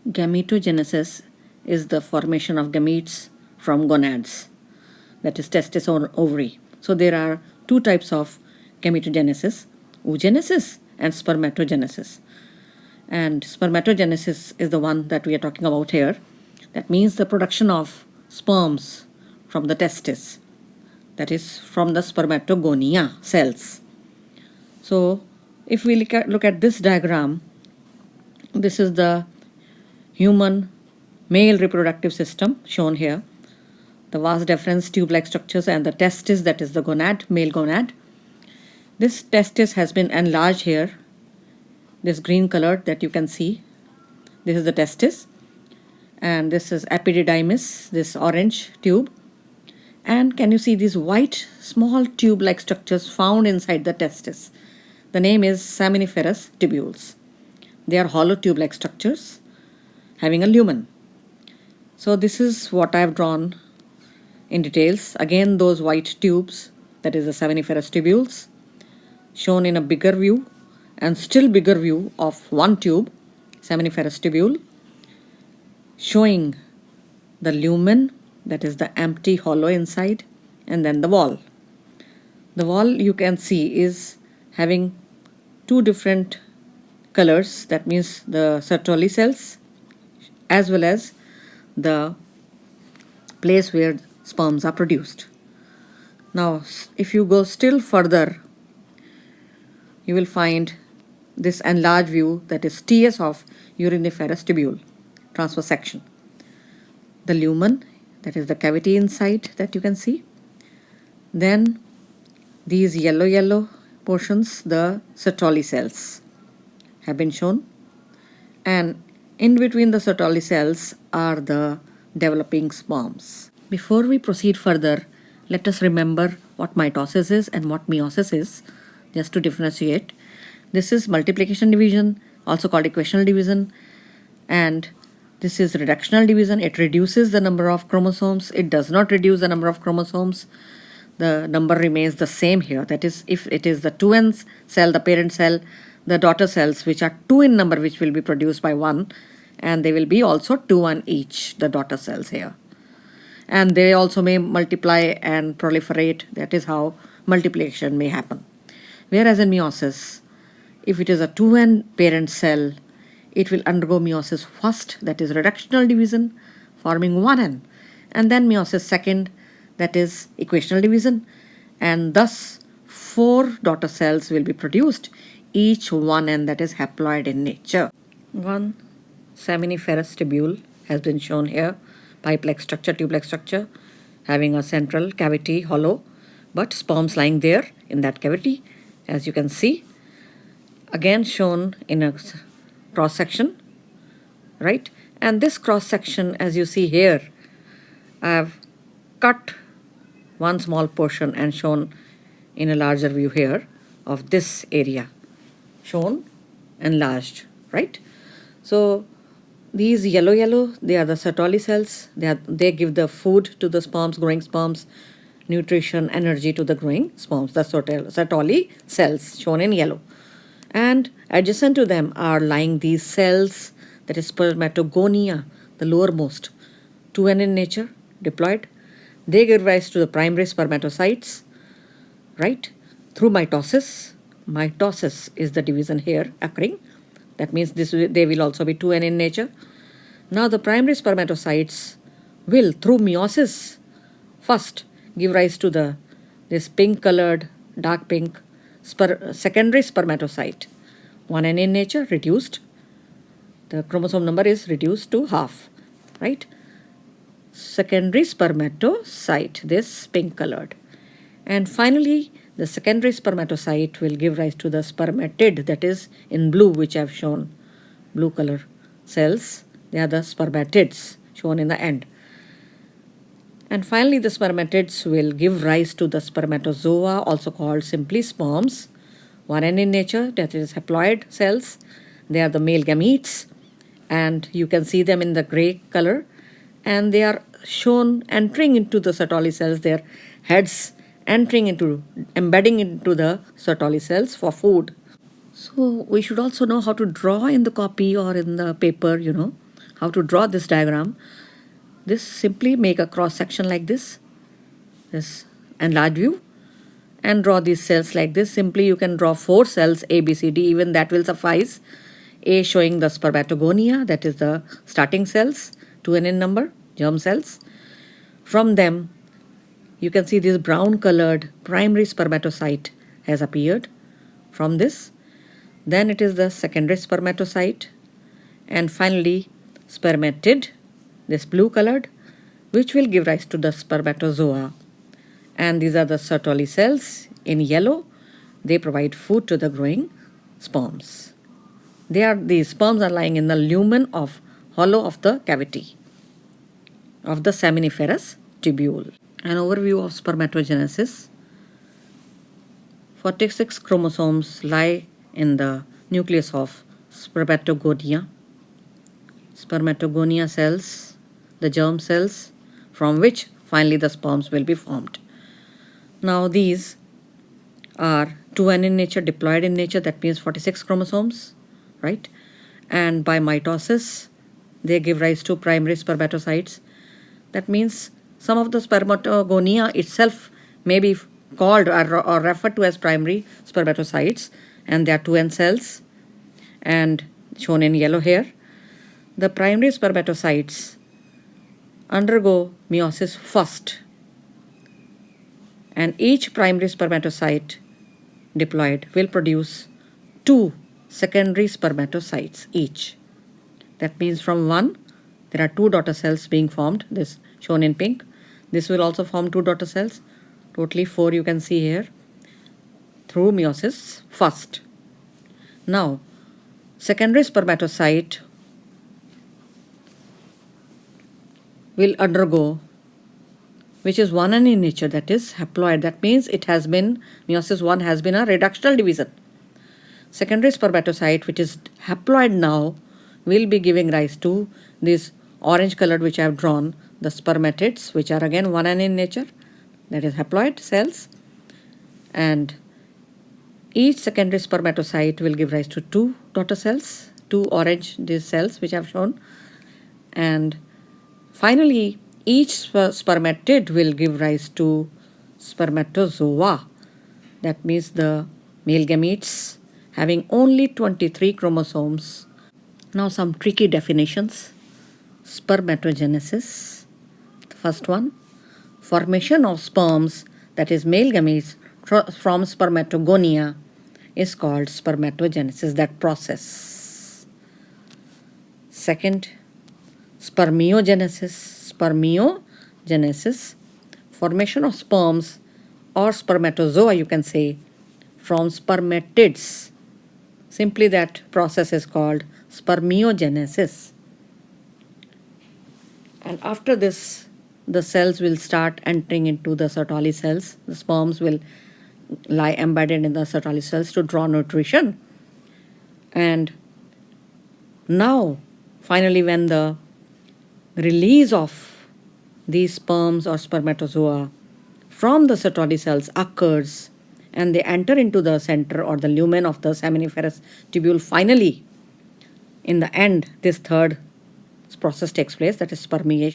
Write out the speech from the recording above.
Gametogenesis is the formation of gametes from gonads, that is testis or ovary. So there are two types of gametogenesis, oogenesis and spermatogenesis. And spermatogenesis is the one that we are talking about here. That means the production of sperms from the testis, that is from the spermatogonia cells. So if we look at this diagram, this is the human male reproductive system shown here. The vas deferens tube-like structures and the testis, that is the gonad, male gonad. This testis has been enlarged here. This green color that you can see, this is the testis. And this is epididymis, this orange tube. And can you see these white small tube-like structures found inside the testis? The name is seminiferous tubules. They are hollow tube-like structures having a lumen. So this is what I have drawn in details. Again, those white tubes, that is the seminiferous tubules, shown in a bigger view and still bigger view of one tube, seminiferous tubule, showing the lumen, that is the empty hollow inside, and then the wall. The wall you can see is having two different colors, that means the Sertoli cells as well as the place where sperms are produced. Now, if you go still further, you will find this enlarged view, that is TS of uriniferous tubule, transverse section. The lumen, that is the cavity inside that you can see. Then these yellow portions, the Sertoli cells have been shown. And in between the Sertoli cells are the developing sperms. Before we proceed further, let us remember what mitosis is and what meiosis is, just to differentiate. This is multiplication division, also called equational division, and this is reductional division. It reduces the number of chromosomes. It does not reduce the number of chromosomes. The number remains the same here. That is, if it is the 2n cell, the parent cell, the daughter cells, which are 2 in number, which will be produced by 1, and they will be also 2-1 each, the daughter cells here. And they also may multiply and proliferate. That is how multiplication may happen. Whereas in meiosis, if it is a 2n parent cell, it will undergo meiosis first, that is reductional division, forming 1n, and then meiosis second, that is equational division, and thus 4 daughter cells will be produced, each 1n, that is haploid in nature. One seminiferous tubule has been shown here, pipe-like structure, tube-like structure, having a central cavity hollow, but sperms lying there in that cavity, as you can see. Again shown in a cross section, right? And this cross section, as you see here, I have cut one small portion and shown in a larger view here of this area, shown enlarged, right? So these yellow, they are the Sertoli cells. They give the food to the sperms, growing sperms, nutrition, energy to the growing sperms, the Sertoli cells shown in yellow. And adjacent to them are lying these cells, that is spermatogonia, the lowermost, 2n in nature, diploid. They give rise to the primary spermatocytes, right, through mitosis. Mitosis is the division here occurring. That means they will also be 2n in nature. Now the primary spermatocytes will, through meiosis, first give rise to this pink-colored, dark pink, secondary spermatocyte, 1n in nature, reduced. The chromosome number is reduced to half, right? Secondary spermatocyte, this pink-colored. And finally, the secondary spermatocyte will give rise to the spermatid, that is in blue, which I have shown, blue color cells. They are the spermatids shown in the end. And finally, the spermatids will give rise to the spermatozoa, also called simply sperms, 1n in nature, that is haploid cells. They are the male gametes, and you can see them in the gray color, and they are shown entering into the Sertoli cells, their heads embedding into the Sertoli cells for food. So we should also know how to draw in the copy or in the paper, how to draw this diagram. This simply make a cross section like this enlarge view, and draw these cells like this. Simply you can draw 4 cells A, B, C, D, even that will suffice. A showing the spermatogonia, that is the starting cells, 2n in number, germ cells. From them, you can see this brown colored primary spermatocyte has appeared from this. Then it is the secondary spermatocyte, and finally spermatid, this blue colored, which will give rise to the spermatozoa. And these are the Sertoli cells in yellow. They provide food to the growing sperms. These sperms are lying in the lumen of hollow of the cavity of the seminiferous tubule. An overview of spermatogenesis. 46 chromosomes lie in the nucleus of spermatogonia. Spermatogonia cells, the germ cells, from which finally the sperms will be formed. Now these are 2n in nature, diploid in nature, that means 46 chromosomes, right? And by mitosis, they give rise to primary spermatocytes. That means some of the spermatogonia itself may be called or referred to as primary spermatocytes, and they are 2n cells, and shown in yellow here. The primary spermatocytes undergo meiosis first, and each primary spermatocyte diploid will produce 2 secondary spermatocytes each. That means from one, there are 2 daughter cells being formed, this shown in pink. This will also form 2 daughter cells, totally 4 you can see here, through meiosis first. Now, secondary spermatocyte will undergo, which is 1n in nature, that is haploid. That means it has been, meiosis 1 has been a reductional division. Secondary spermatocyte, which is haploid now, will be giving rise to this orange colored which I have drawn, the spermatids, which are again 1n in nature, that is haploid cells. And each secondary spermatocyte will give rise to 2 daughter cells, 2 orange these cells which I have shown. And finally, each spermatid will give rise to spermatozoa. That means the male gametes having only 23 chromosomes. Now some tricky definitions. Spermatogenesis. The first one, formation of sperms, that is male gametes from spermatogonia, is called spermatogenesis, that process. Second, spermiogenesis. Spermiogenesis, formation of sperms or spermatozoa, you can say, from spermatids. Simply that process is called spermiogenesis. And after this, the cells will start entering into the Sertoli cells. The sperms will lie embedded in the Sertoli cells to draw nutrition. And now, finally, when the release of these sperms or spermatozoa from the Sertoli cells occurs, and they enter into the center or the lumen of the seminiferous tubule, finally, in the end, this third process takes place, that is spermiation.